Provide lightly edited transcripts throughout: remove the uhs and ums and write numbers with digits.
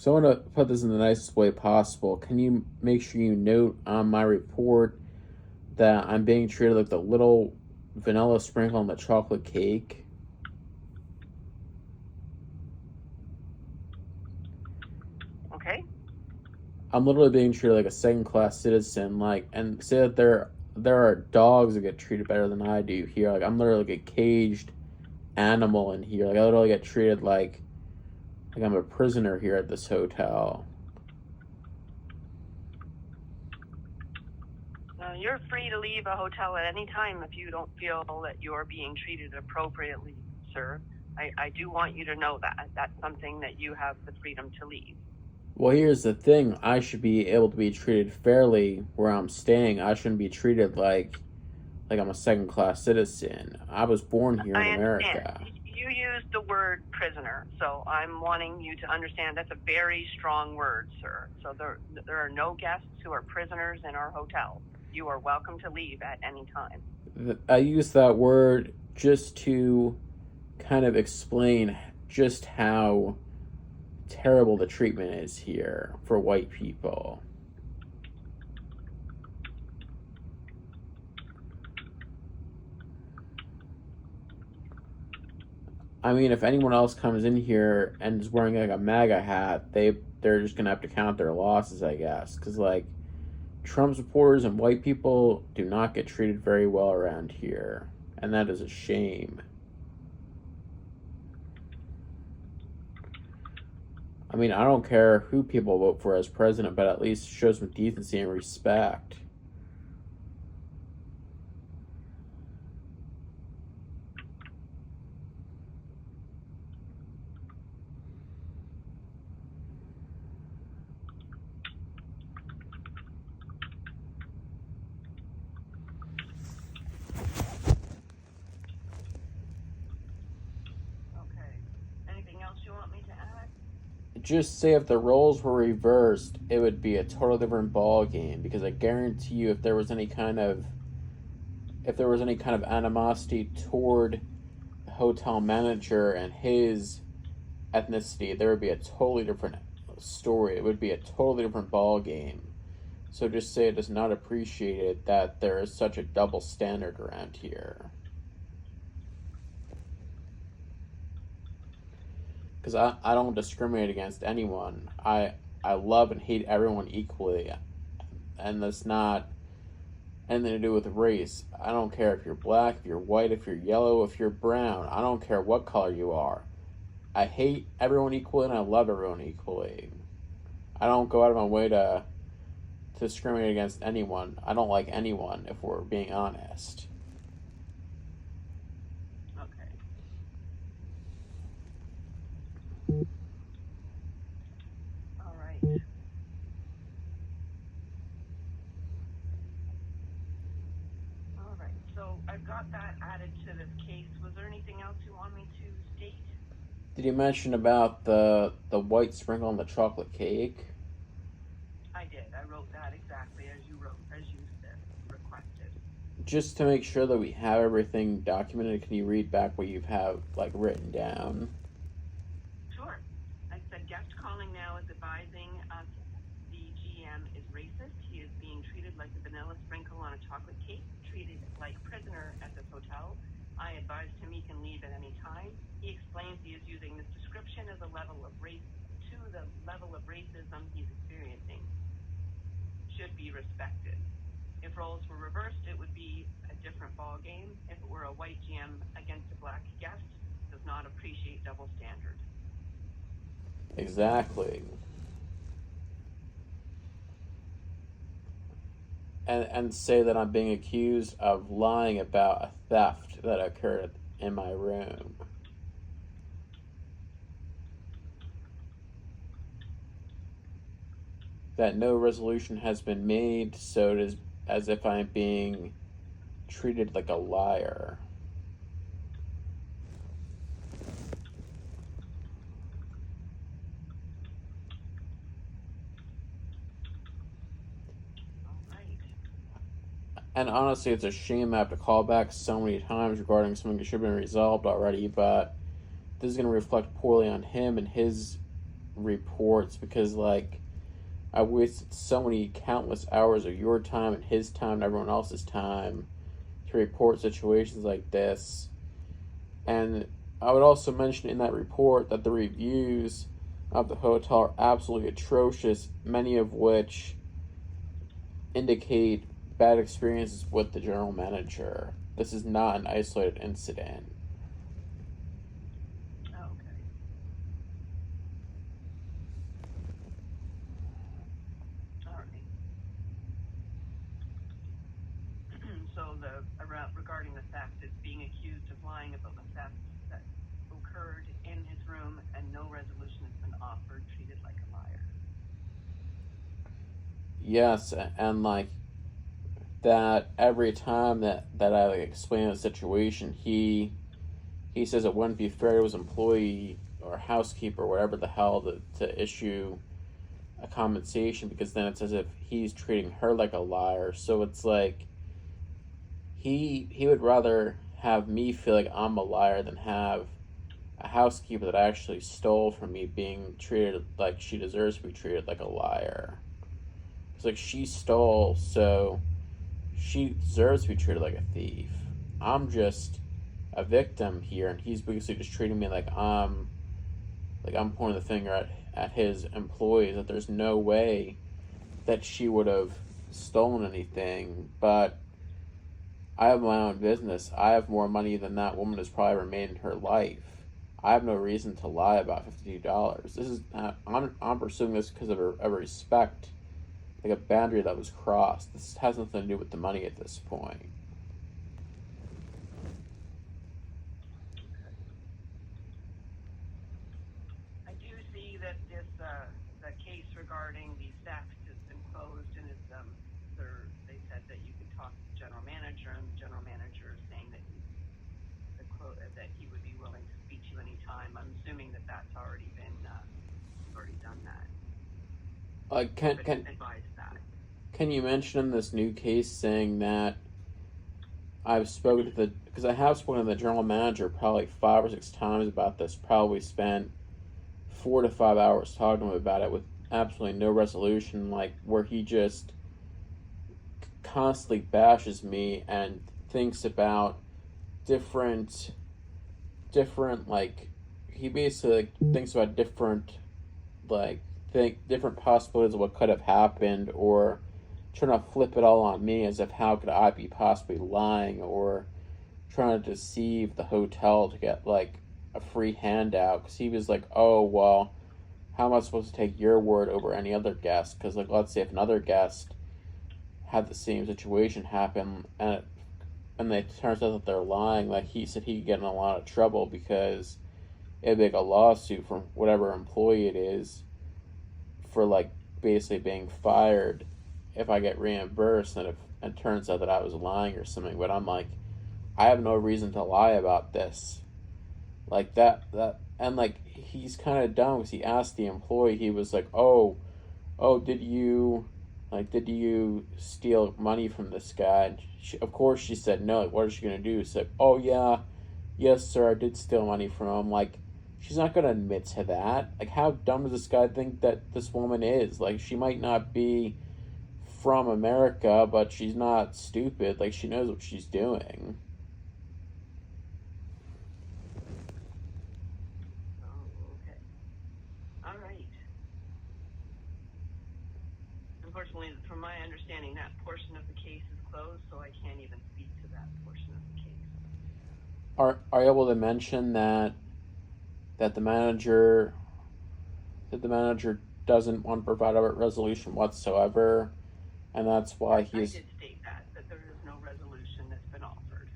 So I want to put this in the nicest way possible. Can you make sure you note on my report that I'm being treated like the little vanilla sprinkle on the chocolate cake? Okay. I'm literally being treated like a second class citizen, like, and say that there are dogs that get treated better than I do here. Like I'm literally like a caged animal in here. Like I literally get treated like I'm a prisoner here at this hotel. You're free to leave a hotel at any time if you don't feel that you're being treated appropriately, sir. I do want you to know that. That's something that you have the freedom to leave. Well, here's the thing. I should be able to be treated fairly where I'm staying. I shouldn't be treated like I'm a second class citizen. I was born here in I understand. America. You used the word prisoner, so I'm wanting you to understand that's a very strong word, sir. So there are no guests who are prisoners in our hotel. You are welcome to leave at any time. I use that word just to kind of explain just how terrible the treatment is here for white people. I mean, if anyone else comes in here and is wearing like a MAGA hat, they're just gonna have to count their losses, I guess, because like Trump supporters and white people do not get treated very well around here, and that is a shame. I mean, I don't care who people vote for as president, but at least show some decency and respect. Okay. Anything else you want me to add? Just say if the roles were reversed, it would be a totally different ball game. Because I guarantee you, if there was any kind of animosity toward the hotel manager and his ethnicity, there would be a totally different story. It would be a totally different ball game. So just say it is not appreciated that there is such a double standard around here. Because I don't discriminate against anyone. I love and hate everyone equally, and that's not anything to do with race. I don't care if you're black, if you're white, if you're yellow, if you're brown. I don't care what color you are. I hate everyone equally and I love everyone equally. I don't go out of my way to discriminate against anyone. I don't like anyone, if we're being honest. Okay. All right. All right. So I've got that added to this case. Was there anything else you want me to state? Did you mention about the white sprinkle on the chocolate cake? I did. I wrote that exactly as you said, requested. Just to make sure that we have everything documented, can you read back what you have written down? Sure. I said guest calling now is advising us the GM is racist. He is being treated like a vanilla sprinkle on a chocolate cake, treated like prisoner at this hotel. I advised him he can leave at any time. He explains he is using this description as a level of race to the level of racism he's experiencing. Should be respected. If roles were reversed, it would be a different ball game. If it were a white GM against a black guest, does not appreciate double standard. Exactly. And say that I'm being accused of lying about a theft that occurred in my room. That no resolution has been made, so it is as if I'm being treated like a liar. All right. And honestly, it's a shame I have to call back so many times regarding something that should have been resolved already, but this is going to reflect poorly on him and his reports because, like, I wasted so many countless hours of your time and his time and everyone else's time to report situations like this. And I would also mention in that report that the reviews of the hotel are absolutely atrocious, many of which indicate bad experiences with the general manager. This is not an isolated incident. Oh, okay. All right. So regarding the theft, is being accused of lying about the theft that occurred in his room and no resolution has been offered, treated like a liar. Yes, and like that every time that I like explain the situation, he says it wouldn't be fair to his employee or housekeeper or whatever the hell to issue a compensation because then it's as if he's treating her like a liar. So it's like he would rather have me feel like I'm a liar than have a housekeeper that actually stole from me being treated like she deserves to be treated like a liar. It's like she stole, so she deserves to be treated like a thief. I'm just a victim here, and he's basically just treating me like I'm pointing the finger at his employees that there's no way that she would have stolen anything. But I have my own business. I have more money than that woman has probably ever made in her life. I have no reason to lie about $52. This is I'm pursuing this because of a respect, like a boundary that was crossed. This has nothing to do with the money at this point. I do see that the case regarding the theft has been closed, and they said that you could talk to the general manager, and the general manager is saying that that he would be willing to speak to you anytime. I'm assuming that that's already been you've already done that. Like Advise that. can you mention in this new case saying that I've spoken to because I have spoken to the general manager probably 5 or 6 times about this. Probably spent 4 to 5 hours talking to him about it with absolutely no resolution. Like where he just constantly bashes me and thinks about different like he basically like, thinks about like different possibilities of what could have happened or trying to flip it all on me as if how could I be possibly lying or trying to deceive the hotel to get like a free handout because he was like, oh well, how am I supposed to take your word over any other guest? Because like let's say if another guest had the same situation happen and it turns out that they're lying, like he said he'd get in a lot of trouble because it'd be like a lawsuit from whatever employee it is for like basically being fired if I get reimbursed and if it turns out that I was lying or something. But I'm like, I have no reason to lie about this. Like that and like he's kind of dumb because he asked the employee, he was like, oh, did you steal money from this guy? And of course she said no. Like, what is she gonna do? She said, oh yeah, yes sir, I did steal money from him. Like, she's not gonna admit to that. Like, how dumb does this guy think that this woman is? Like, she might not be from America, but she's not stupid. Like, she knows what she's doing. Oh, okay. All right. Unfortunately, from my understanding, that portion of the case is closed, so I can't even speak to that portion of the case. Are you able to mention that the manager doesn't want to provide a resolution whatsoever, and that's why I he's did state that there is no resolution that's been offered,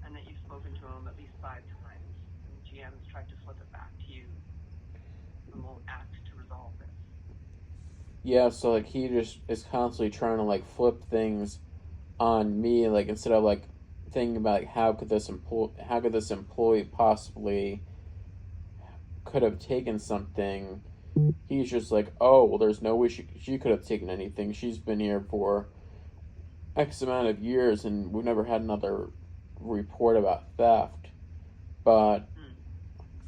and that you've spoken to him at least 5 times, and the GM has tried to flip it back to you and won't act to resolve this. yeah. So like he just is constantly trying to like flip things on me, like instead of like thinking about like how could this employee possibly could have taken something. He's just like, oh well, there's no way she could have taken anything. She's been here for X amount of years, and we've never had another report about theft. But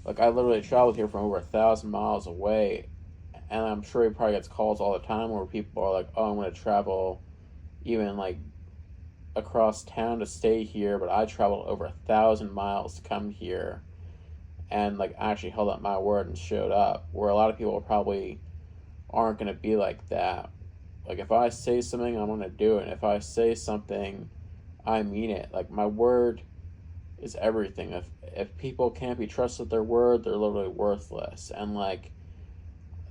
like, I literally traveled here from over 1,000 miles away, and I'm sure he probably gets calls all the time where people are like, "Oh, I'm going to travel even like across town to stay here, but I traveled over 1,000 miles to come here and like actually held up my word and showed up." Where a lot of people probably aren't going to be like that. Like, if I say something, I'm going to do it. And if I say something, I mean it. Like, my word is everything. If people can't be trusted with their word, they're literally worthless. And like,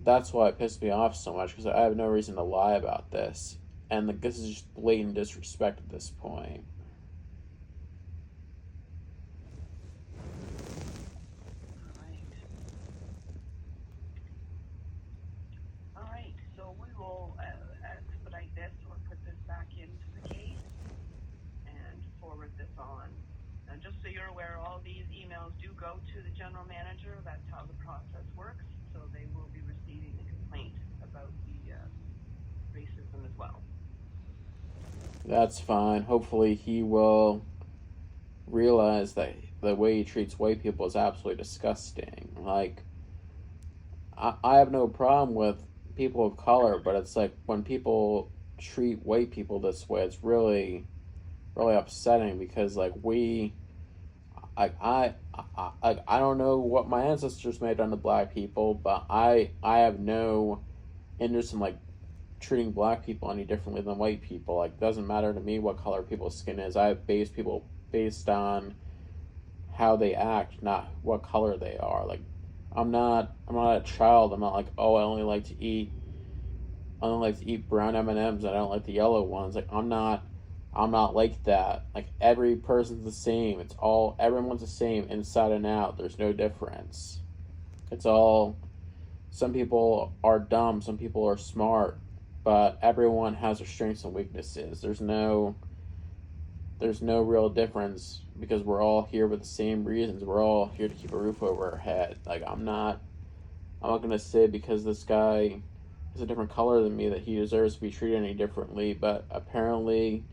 that's why it pissed me off so much, because I have no reason to lie about this. And like, this is just blatant disrespect at this point. All right, so we will expedite this or put this back into the case and forward this on. And just so you're aware, all these emails do go to the general manager. That's how the process works. So they will be receiving the complaint about the racism as well. That's fine. Hopefully, he will realize that the way he treats white people is absolutely disgusting. Like, I have no problem with people of color, but it's like when people treat white people this way, it's really, really upsetting, because like I don't know what my ancestors may have done to black people, but I have no interest in like treating black people any differently than white people. Like, it doesn't matter to me what color people's skin is. I base people based on how they act, not what color they are. Like, I'm not a child. I'm not like, oh, I only like to eat brown M&Ms. I don't like the yellow ones. Like, I'm not like that. Like, every person's the same. Everyone's the same inside and out. There's no difference. It's all, some people are dumb, some people are smart, but everyone has their strengths and weaknesses. There's no real difference, because we're all here for the same reasons. We're all here to keep a roof over our head. Like, I'm not gonna say because this guy is a different color than me that he deserves to be treated any differently, but apparently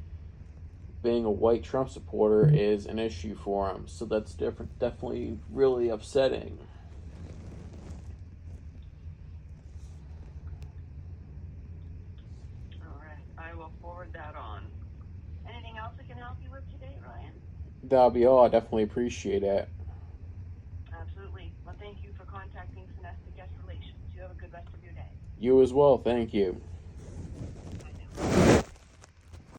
being a white Trump supporter is an issue for him. So that's definitely really upsetting. All right, I will forward that on. Anything else I can help you with today, Ryan? That'll be all. I definitely appreciate it. Absolutely. Well, thank you for contacting Sonesta Guest Relations. You have a good rest of your day. You as well. Thank you.